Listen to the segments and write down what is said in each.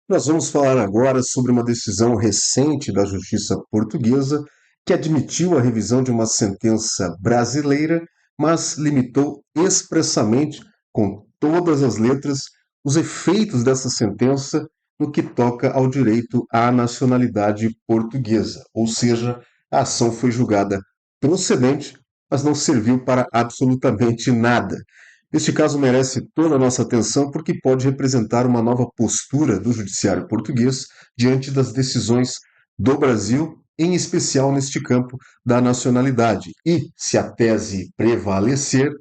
Nós vamos falar agora sobre uma decisão recente da Justiça Portuguesa que admitiu a revisão de uma sentença brasileira, mas limitou expressamente, com todas as letras, os efeitos dessa sentença no que toca ao direito à nacionalidade portuguesa. Ou seja, a ação foi julgada procedente, mas não serviu para absolutamente nada. Este caso merece toda a nossa atenção porque pode representar uma nova postura do judiciário português diante das decisões do Brasil, em especial neste campo da nacionalidade. E, se a tese prevalecer,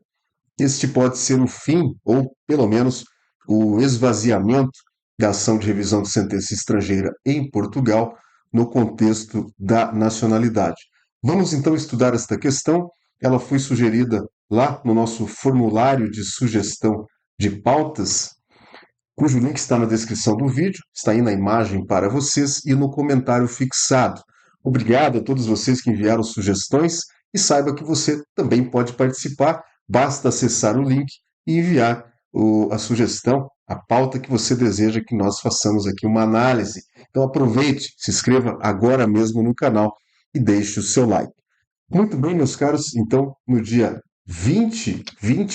este pode ser o fim, ou pelo menos o esvaziamento da ação de revisão de sentença estrangeira em Portugal no contexto da nacionalidade. Vamos então estudar esta questão. Ela foi sugerida lá no nosso formulário de sugestão de pautas, cujo link está na descrição do vídeo, está aí na imagem para vocês e no comentário fixado. Obrigado a todos vocês que enviaram sugestões e saiba que você também pode participar, basta acessar o link e enviar a sugestão, a pauta que você deseja que nós façamos aqui uma análise. Então aproveite, se inscreva agora mesmo no canal e deixe o seu like. Muito bem, meus caros, então, no dia 20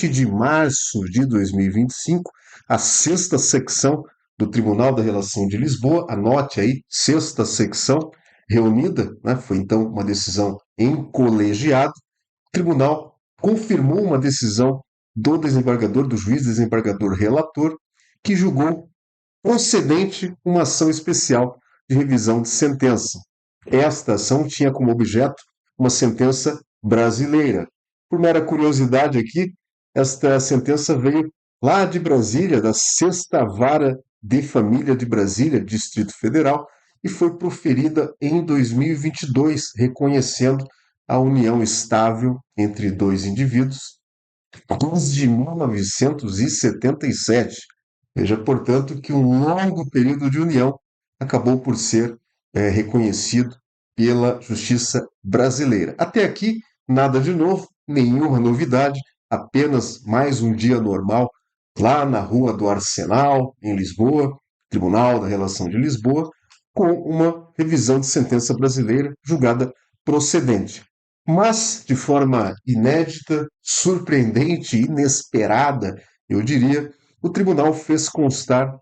de março de 2025, a sexta secção do Tribunal da Relação de Lisboa, anote aí, sexta secção, reunida, né, foi então uma decisão em colegiado, o tribunal confirmou uma decisão do desembargador, do juiz desembargador relator, que julgou procedente uma ação especial de revisão de sentença. Esta ação tinha como objeto uma sentença brasileira. Por mera curiosidade aqui, esta sentença veio lá de Brasília, da Sexta Vara de Família de Brasília, Distrito Federal, e foi proferida em 2022, reconhecendo a união estável entre dois indivíduos desde 1977. Veja, portanto, que um longo período de união acabou por ser reconhecido pela justiça brasileira. Até aqui, nada de novo, nenhuma novidade, apenas mais um dia normal lá na Rua do Arsenal, em Lisboa, Tribunal da Relação de Lisboa, com uma revisão de sentença brasileira julgada procedente. Mas, de forma inédita, surpreendente, inesperada, eu diria, o tribunal fez constar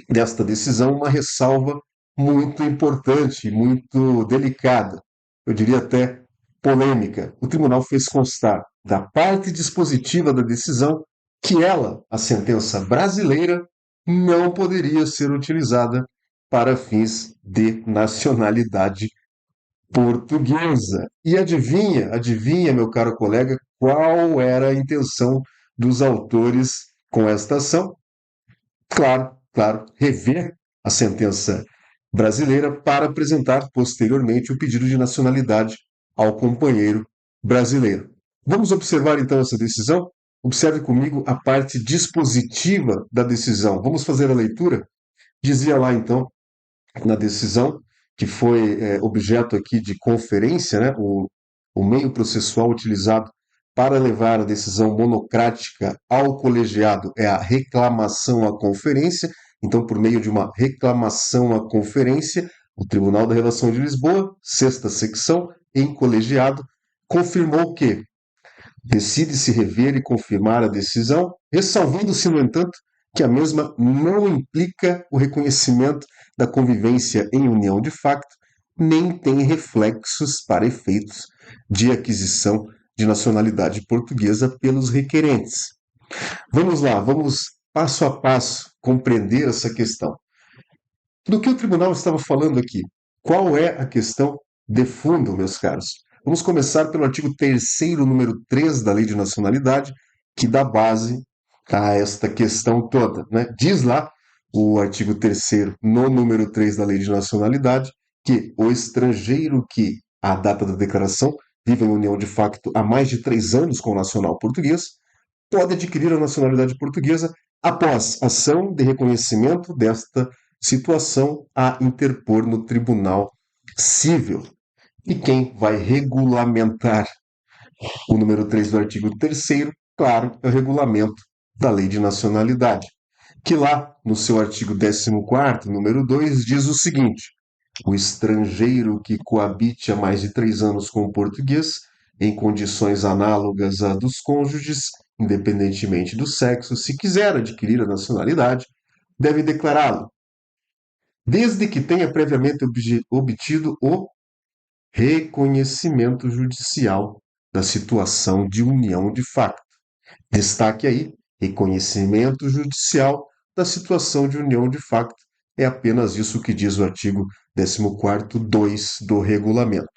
desta decisão uma ressalva muito importante, muito delicada, eu diria até polêmica. O tribunal fez constar da parte dispositiva da decisão que ela, a sentença brasileira, não poderia ser utilizada para fins de nacionalidade portuguesa. E adivinha, meu caro colega, qual era a intenção dos autores com esta ação? Claro, rever a sentença brasileira para apresentar posteriormente o pedido de nacionalidade ao companheiro brasileiro. Vamos observar então essa decisão? Observe comigo a parte dispositiva da decisão. Vamos fazer a leitura? Dizia lá então na decisão, que foi objeto aqui de conferência, né, o meio processual utilizado para levar a decisão monocrática ao colegiado é a reclamação à conferência. Então, por meio de uma reclamação à conferência, o Tribunal da Relação de Lisboa, sexta secção, em colegiado, confirmou que decide-se rever e confirmar a decisão, ressalvando-se, no entanto, que a mesma não implica o reconhecimento da convivência em união de facto, nem tem reflexos para efeitos de aquisição de nacionalidade portuguesa pelos requerentes. Vamos lá, vamos passo a passo compreender essa questão. Do que o tribunal estava falando aqui? Qual é a questão de fundo, meus caros? Vamos começar pelo artigo 3º, número 3 da Lei de Nacionalidade, que dá base a esta questão toda, né? Diz lá o artigo 3º, no número 3 da Lei de Nacionalidade, que o estrangeiro que, à data da declaração, vive em união de facto há mais de 3 anos com o nacional português, pode adquirir a nacionalidade portuguesa após ação de reconhecimento desta situação a interpor no Tribunal Civil. E quem vai regulamentar o número 3 do artigo 3º, claro, é o regulamento da Lei de Nacionalidade. que lá no seu artigo 14º, número 2, diz o seguinte: o estrangeiro que coabite há mais de 3 anos com o português, em condições análogas à dos cônjuges, independentemente do sexo, se quiser adquirir a nacionalidade, deve declará-lo, desde que tenha previamente obtido o reconhecimento judicial da situação de união de facto. Destaque aí, reconhecimento judicial da situação de união de facto. É apenas isso que diz o artigo 14º, 2 do regulamento.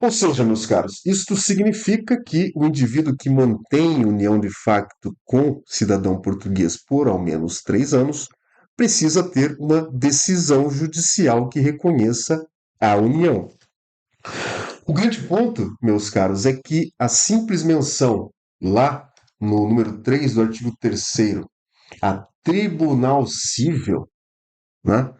Ou seja, meus caros, isto significa que o indivíduo que mantém união de facto com cidadão português por ao menos 3 anos precisa ter uma decisão judicial que reconheça a união. O grande ponto, meus caros, é que a simples menção lá no número 3 do artigo 3º a tribunal cível, né?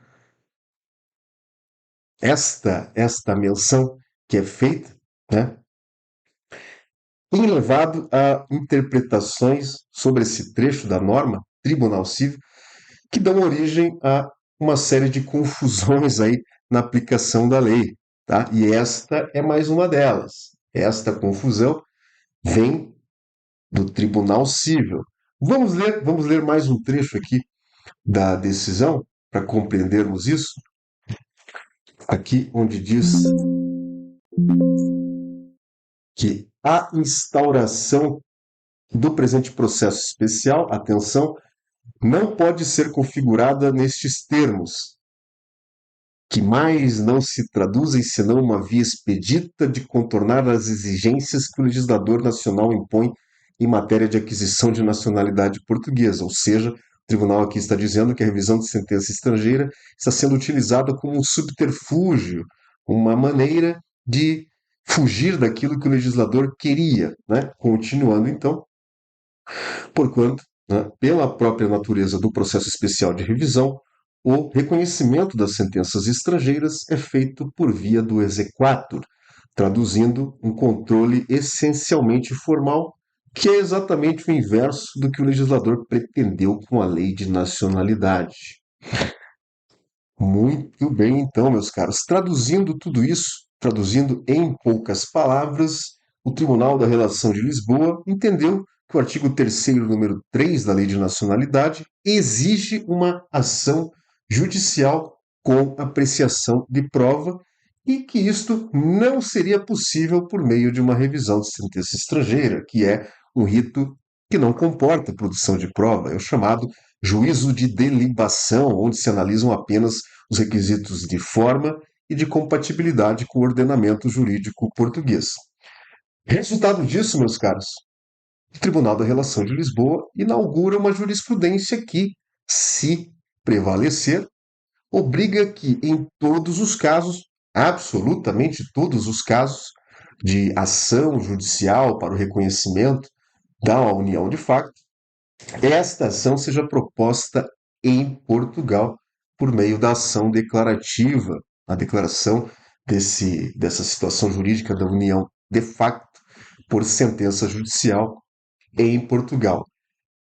Esta menção que é feita, né, tem levado a interpretações sobre esse trecho da norma, tribunal cível, que dão origem a uma série de confusões aí na aplicação da lei, tá? E esta é mais uma delas. Esta confusão vem do Tribunal Cível. Vamos ler mais um trecho aqui da decisão para compreendermos isso. Aqui onde diz que a instauração do presente processo especial, atenção, não pode ser configurada nestes termos, que mais não se traduzem senão uma via expedita de contornar as exigências que o legislador nacional impõe em matéria de aquisição de nacionalidade portuguesa, ou seja, o tribunal aqui está dizendo que a revisão de sentença estrangeira está sendo utilizada como um subterfúgio, uma maneira de fugir daquilo que o legislador queria, né? Continuando então, porquanto, né, pela própria natureza do processo especial de revisão, o reconhecimento das sentenças estrangeiras é feito por via do exequatur, traduzindo um controle essencialmente formal, que é exatamente o inverso do que o legislador pretendeu com a lei de nacionalidade. Muito bem, então, meus caros. Traduzindo tudo isso, traduzindo em poucas palavras, o Tribunal da Relação de Lisboa entendeu que o artigo 3º, número 3 da Lei de Nacionalidade exige uma ação judicial com apreciação de prova e que isto não seria possível por meio de uma revisão de sentença estrangeira, que é um rito que não comporta produção de prova, é o chamado juízo de delibação, onde se analisam apenas os requisitos de forma e de compatibilidade com o ordenamento jurídico português. Resultado disso, meus caros, o Tribunal da Relação de Lisboa inaugura uma jurisprudência que, se prevalecer, obriga que, em todos os casos, absolutamente todos os casos, de ação judicial para o reconhecimento da união de facto, esta ação seja proposta em Portugal por meio da ação declarativa, a declaração dessa situação jurídica da união de facto por sentença judicial em Portugal.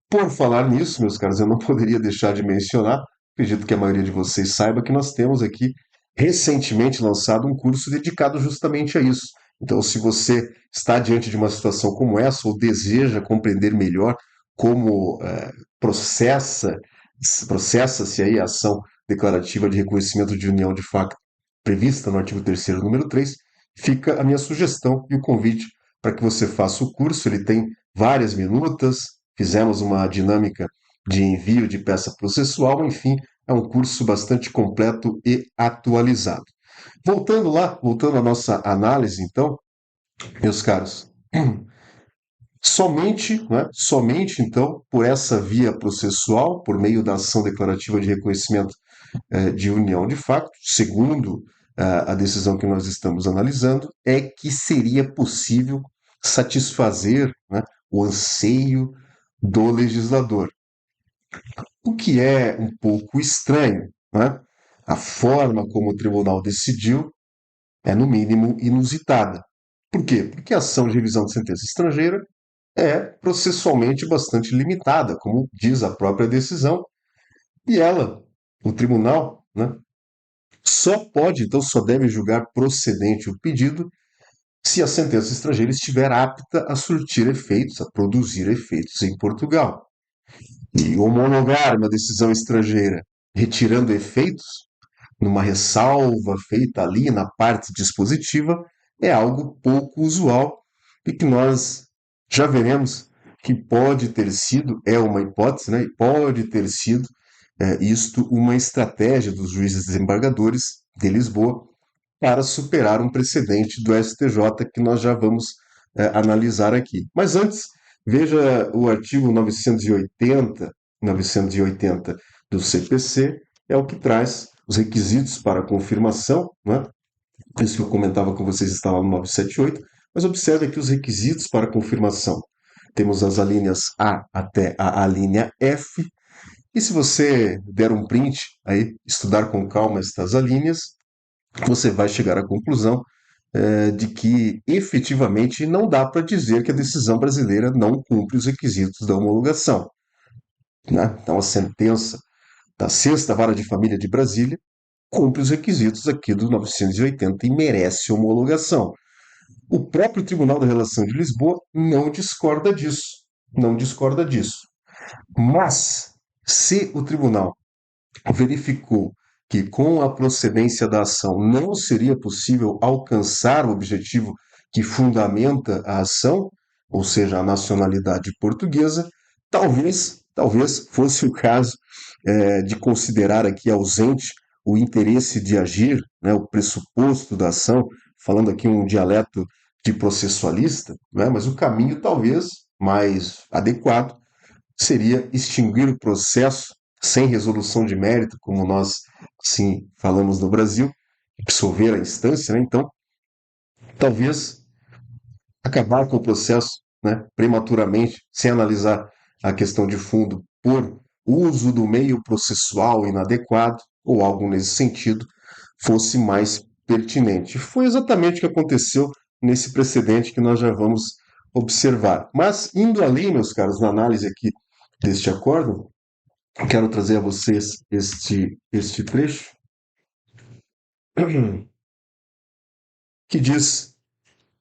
Por falar nisso, meus caros, eu não poderia deixar de mencionar, acredito que a maioria de vocês saiba que nós temos aqui recentemente lançado um curso dedicado justamente a isso. Então, se você está diante de uma situação como essa ou deseja compreender melhor como processa-se aí a ação declarativa de reconhecimento de união de facto prevista no artigo 3º, número 3, fica a minha sugestão e o convite para que você faça o curso. Ele tem várias minutas, fizemos uma dinâmica de envio de peça processual, enfim, é um curso bastante completo e atualizado. Voltando à nossa análise, então, meus caros, somente então, por essa via processual, por meio da ação declarativa de reconhecimento de união de facto, segundo a decisão que nós estamos analisando, é que seria possível satisfazer, né, o anseio do legislador. O que é um pouco estranho, né? A forma como o tribunal decidiu é, no mínimo, inusitada. Por quê? Porque a ação de revisão de sentença estrangeira é processualmente bastante limitada, como diz a própria decisão, e ela, o tribunal, né, só pode, então só deve julgar procedente o pedido se a sentença estrangeira estiver apta a surtir efeitos, a produzir efeitos em Portugal. E homologar uma decisão estrangeira retirando efeitos numa ressalva feita ali na parte dispositiva é algo pouco usual e que nós já veremos que pode ter sido, é uma hipótese, né? E pode ter sido isto uma estratégia dos juízes desembargadores de Lisboa para superar um precedente do STJ que nós já vamos analisar aqui. Mas antes, veja o artigo 980 do CPC, é o que traz os requisitos para confirmação, né? Isso que eu comentava com vocês estava no 978, mas observe aqui os requisitos para confirmação. Temos as alíneas A até a alínea F, e se você der um print aí, estudar com calma estas alíneas, você vai chegar à conclusão de que efetivamente não dá para dizer que a decisão brasileira não cumpre os requisitos da homologação, né? Então, a sentença da Sexta Vara de Família de Brasília cumpre os requisitos aqui do 980 e merece homologação. O próprio Tribunal da Relação de Lisboa não discorda disso. Não discorda disso. Mas, se o tribunal verificou que com a procedência da ação não seria possível alcançar o objetivo que fundamenta a ação, ou seja, a nacionalidade portuguesa, talvez fosse o caso de considerar aqui ausente o interesse de agir, né, o pressuposto da ação, falando aqui um dialeto de processualista, né, mas o caminho talvez mais adequado seria extinguir o processo sem resolução de mérito, como nós sim falamos no Brasil, absolver a instância, né? Então, talvez acabar com o processo, né, prematuramente, sem analisar a questão de fundo por uso do meio processual inadequado ou algo nesse sentido, fosse mais pertinente. Foi exatamente o que aconteceu nesse precedente que nós já vamos observar. Mas, indo além, meus caros, na análise aqui deste acordo, quero trazer a vocês este trecho que diz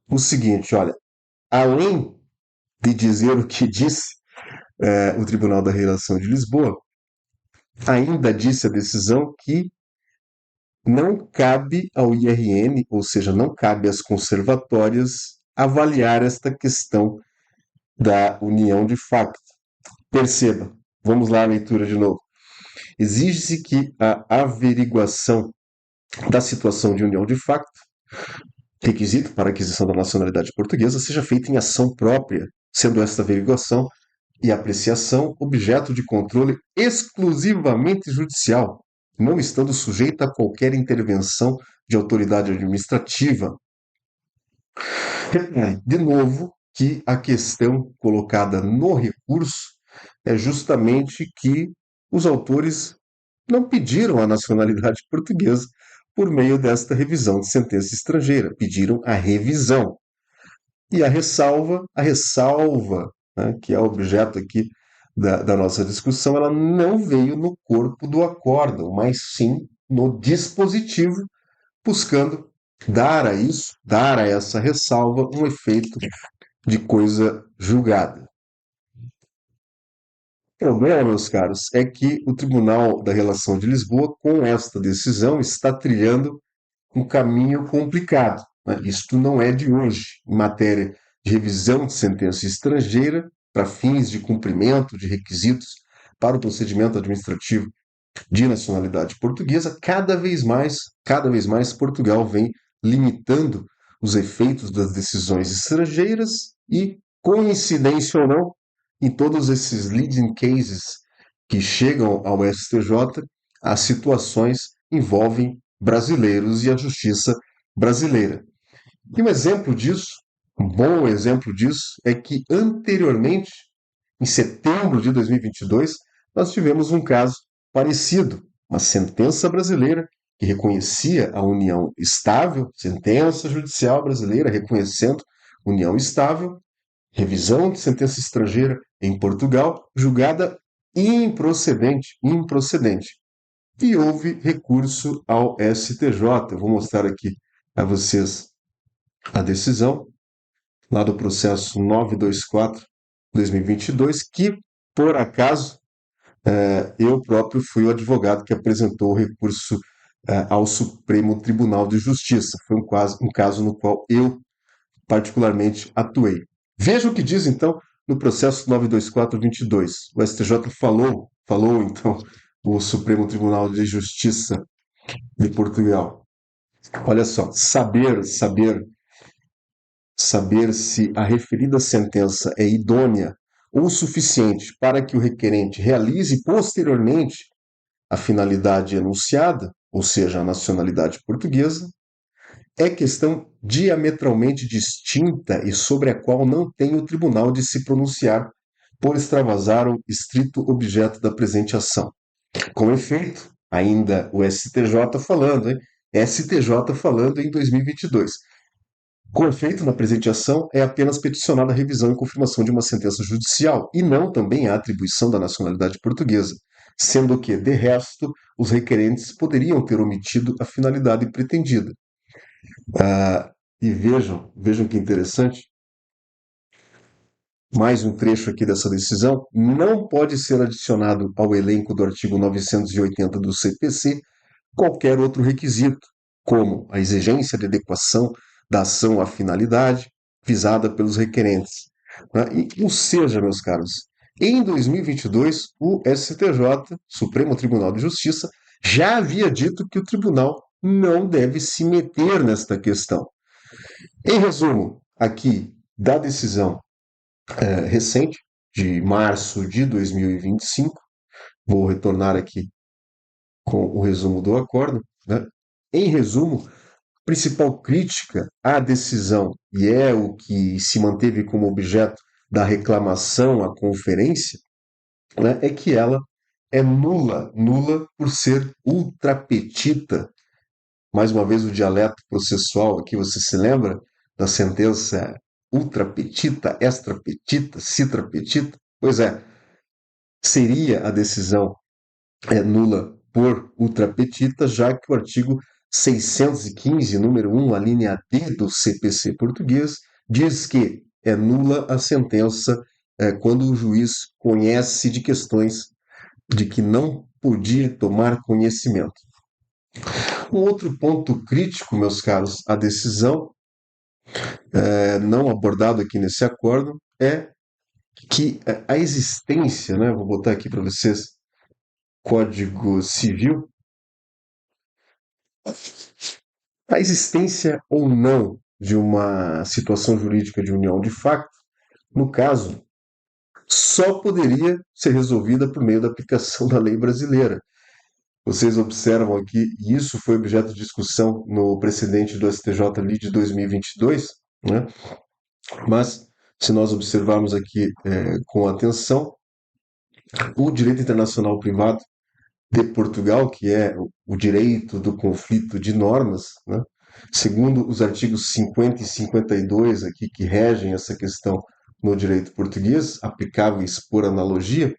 o seguinte: olha, além de dizer o que disse o Tribunal da Relação de Lisboa, ainda disse a decisão que não cabe ao IRN, ou seja, não cabe às conservatórias, avaliar esta questão da união de facto. Perceba, vamos lá a leitura de novo. Exige-se que a averiguação da situação de união de facto, requisito para a aquisição da nacionalidade portuguesa, seja feita em ação própria, sendo esta averiguação e apreciação objeto de controle exclusivamente judicial, não estando sujeita a qualquer intervenção de autoridade administrativa. De novo, que a questão colocada no recurso é justamente que os autores não pediram a nacionalidade portuguesa por meio desta revisão de sentença estrangeira, pediram a revisão. E a ressalva, né, que é objeto aqui da nossa discussão, ela não veio no corpo do acórdão, mas sim no dispositivo, buscando dar a essa ressalva um efeito de coisa julgada. O problema, meus caros, é que o Tribunal da Relação de Lisboa, com esta decisão, está trilhando um caminho complicado, né? Isto não é de hoje, em matéria de revisão de sentença estrangeira para fins de cumprimento de requisitos para o procedimento administrativo de nacionalidade portuguesa, cada vez mais Portugal vem limitando os efeitos das decisões estrangeiras e, coincidência ou não, em todos esses leading cases que chegam ao STJ, as situações envolvem brasileiros e a justiça brasileira. E um exemplo disso, um bom exemplo disso, é que anteriormente, em setembro de 2022, nós tivemos um caso parecido, uma sentença brasileira que reconhecia a união estável, sentença judicial brasileira reconhecendo união estável, revisão de sentença estrangeira em Portugal, julgada improcedente. E houve recurso ao STJ. Eu vou mostrar aqui a vocês a decisão lá do processo 924/2022, que, por acaso, eu próprio fui o advogado que apresentou o recurso ao Supremo Tribunal de Justiça. Foi um caso no qual eu particularmente atuei. Veja o que diz, então, no processo 924/22. O STJ falou, então, o Supremo Tribunal de Justiça de Portugal. Olha só, saber se a referida sentença é idônea ou suficiente para que o requerente realize posteriormente a finalidade enunciada, ou seja, a nacionalidade portuguesa, é questão diametralmente distinta e sobre a qual não tem o tribunal de se pronunciar por extravasar o estrito objeto da presente ação. Com efeito, ainda o STJ falando, hein? STJ falando em 2022. Com efeito, na presente ação, é apenas peticionada a revisão e confirmação de uma sentença judicial, e não também a atribuição da nacionalidade portuguesa, sendo que, de resto, os requerentes poderiam ter omitido a finalidade pretendida. E vejam que interessante, mais um trecho aqui dessa decisão, não pode ser adicionado ao elenco do artigo 980 do CPC qualquer outro requisito, como a exigência de adequação da ação à finalidade visada pelos requerentes. Ou seja, meus caros, em 2022, o STJ, Supremo Tribunal de Justiça, já havia dito que o tribunal não deve se meter nesta questão. Em resumo, aqui da decisão recente, de março de 2025, vou retornar aqui com o resumo do acordo. Né? Em resumo, a principal crítica à decisão, e é o que se manteve como objeto da reclamação à conferência, né, é que ela é nula por ser ultrapetita. Mais uma vez, o dialeto processual aqui, você se lembra da sentença ultrapetita, extrapetita, citrapetita? Pois é, seria a decisão nula por ultrapetita, já que o artigo 615, número 1, a linha D do CPC português, diz que é nula a sentença quando o juiz conhece de questões de que não podia tomar conhecimento. Um outro ponto crítico, meus caros, à decisão, não abordado aqui nesse acordo, é que a existência, né, vou botar aqui para vocês, Código Civil, a existência ou não de uma situação jurídica de união de facto, no caso, só poderia ser resolvida por meio da aplicação da lei brasileira. Vocês observam aqui, e isso foi objeto de discussão no precedente do STJ ali de 2022, né? Mas, se nós observarmos aqui com atenção, o direito internacional privado de Portugal, que é o direito do conflito de normas, né? Segundo os artigos 50 e 52 aqui que regem essa questão no direito português, aplicáveis por analogia,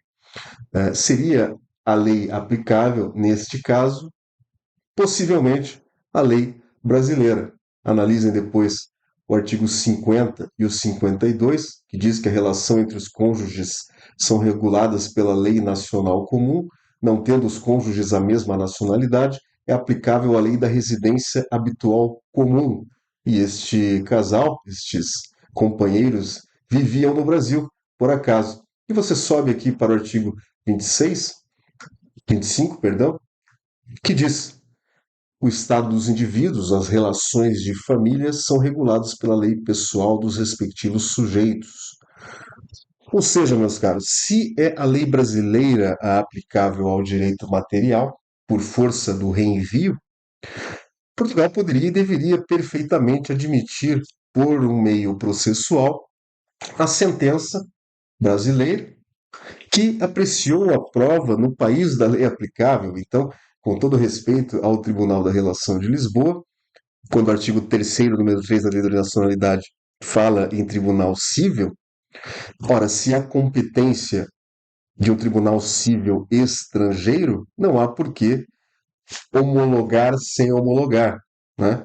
seria a lei aplicável neste caso, possivelmente a lei brasileira. Analisem depois o artigo 50 e o 52, que diz que a relação entre os cônjuges são reguladas pela lei nacional comum, não tendo os cônjuges a mesma nacionalidade, é aplicável a lei da residência habitual comum. E este casal, estes companheiros, viviam no Brasil, por acaso. E você sobe aqui para o artigo 25, perdão, que diz: o estado dos indivíduos, as relações de família são reguladas pela lei pessoal dos respectivos sujeitos. Ou seja, meus caros, se é a lei brasileira a aplicável ao direito material, por força do reenvio, Portugal poderia e deveria perfeitamente admitir, por um meio processual, a sentença brasileira que apreciou a prova no país da lei aplicável. Então, com todo respeito ao Tribunal da Relação de Lisboa, quando o artigo 3º, número 3 da Lei da Nacionalidade fala em tribunal cível, Ora, se há competência de um tribunal civil estrangeiro, não há por que homologar sem homologar, né?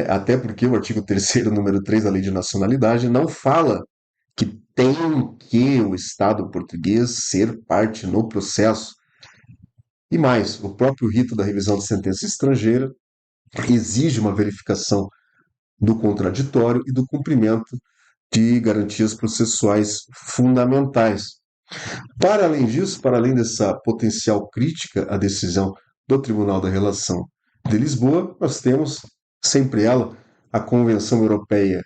Até porque o artigo 3º, número 3 da Lei de Nacionalidade não fala que tem que o Estado português ser parte no processo. E mais, o próprio rito da revisão de sentença estrangeira exige uma verificação do contraditório e do cumprimento de garantias processuais fundamentais. Para além disso, para além dessa potencial crítica à decisão do Tribunal da Relação de Lisboa, nós temos, sempre ela, a Convenção Europeia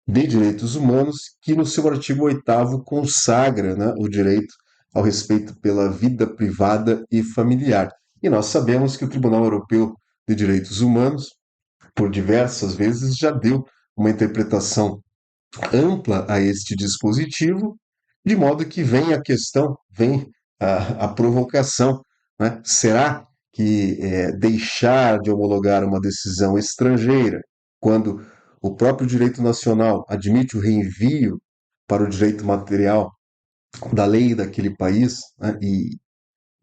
de Direitos Humanos, que no seu artigo 8º consagra, né, o direito ao respeito pela vida privada e familiar. E nós sabemos que o Tribunal Europeu de Direitos Humanos, por diversas vezes, já deu uma interpretação ampla a este dispositivo, de modo que vem a questão, vem a provocação, né? Será que deixar de homologar uma decisão estrangeira, quando o próprio direito nacional admite o reenvio para o direito material da lei daquele país, né? E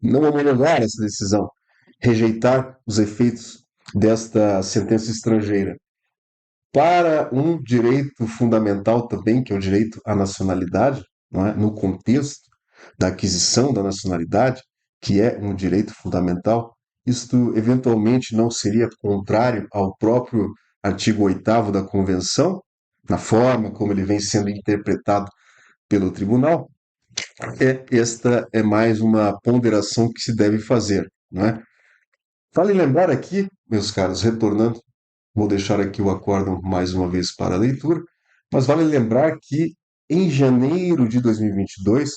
não homologar essa decisão, rejeitar os efeitos desta sentença estrangeira, para um direito fundamental também, que é o direito à nacionalidade, não é? No contexto da aquisição da nacionalidade, que é um direito fundamental, isto eventualmente não seria contrário ao próprio artigo 8º da Convenção, na forma como ele vem sendo interpretado pelo tribunal? Esta é mais uma ponderação que se deve fazer, não é? Vale lembrar aqui, meus caros, retornando, vou deixar aqui o acórdão mais uma vez para a leitura, mas vale lembrar que em janeiro de 2022,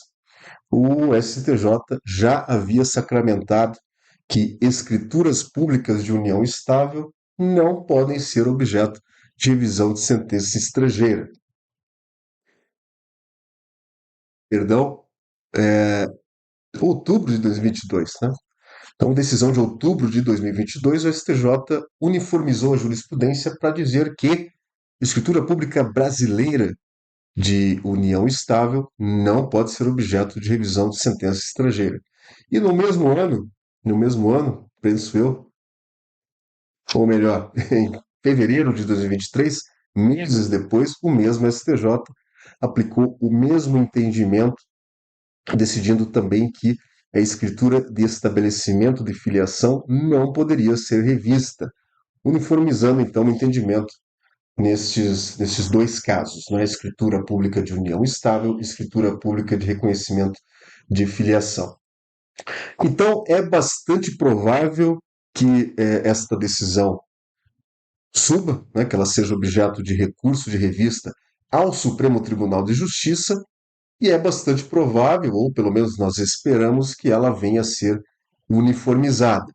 o STJ já havia sacramentado que escrituras públicas de união estável não podem ser objeto de revisão de sentença estrangeira. Perdão, outubro de 2022, né? Então, decisão de outubro de 2022, o STJ uniformizou a jurisprudência para dizer que escritura pública brasileira de união estável não pode ser objeto de revisão de sentença estrangeira. E no mesmo ano, penso eu, ou melhor, em fevereiro de 2023, meses depois, o mesmo STJ aplicou o mesmo entendimento, decidindo também que a escritura de estabelecimento de filiação não poderia ser revista, uniformizando então o entendimento nesses dois casos, não é? Escritura pública de união estável, escritura pública de reconhecimento de filiação. Então, é bastante provável que esta decisão suba, né, que ela seja objeto de recurso de revista ao Supremo Tribunal de Justiça, e é bastante provável, ou pelo menos nós esperamos, que ela venha a ser uniformizada.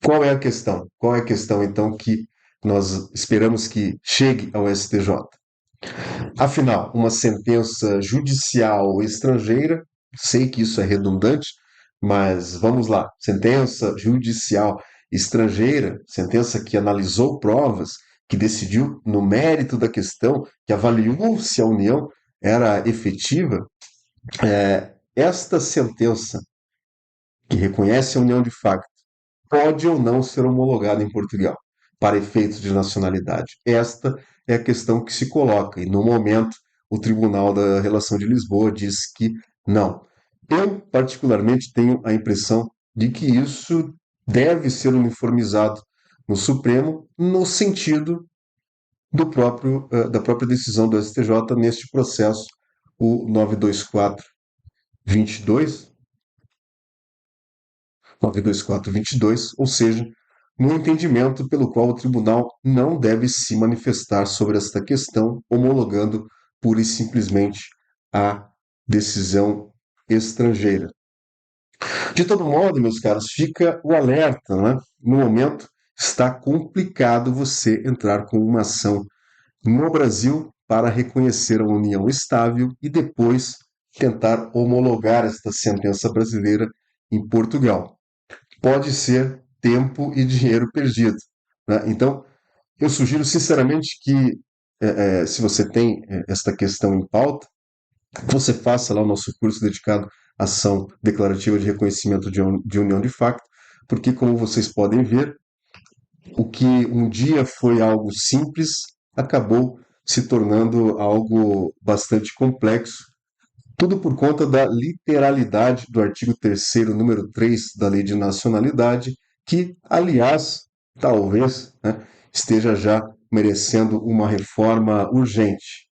Qual é a questão? Qual é a questão, então, que nós esperamos que chegue ao STJ? Afinal, uma sentença judicial estrangeira, sei que isso é redundante, mas vamos lá. Sentença judicial estrangeira, sentença que analisou provas, que decidiu no mérito da questão, que avaliou se a união era efetiva, esta sentença que reconhece a união de facto pode ou não ser homologada em Portugal para efeitos de nacionalidade. Esta é a questão que se coloca, e no momento o Tribunal da Relação de Lisboa diz que não. Eu, particularmente, tenho a impressão de que isso deve ser uniformizado no Supremo, no sentido da própria decisão do STJ neste processo, o 924-22, 92422, ou seja, no entendimento pelo qual o tribunal não deve se manifestar sobre esta questão, homologando pura e simplesmente a decisão estrangeira. De todo modo, meus caros, fica o alerta, né? No momento está complicado você entrar com uma ação no Brasil para reconhecer a união estável e depois tentar homologar esta sentença brasileira em Portugal. Pode ser tempo e dinheiro perdido, né? Então, eu sugiro sinceramente que, se você tem esta questão em pauta, você faça lá o nosso curso dedicado à ação declarativa de reconhecimento de união de facto, porque, como vocês podem ver, o que um dia foi algo simples acabou se tornando algo bastante complexo, tudo por conta da literalidade do artigo 3º, número 3 da Lei de Nacionalidade, que, aliás, talvez, né, esteja já merecendo uma reforma urgente.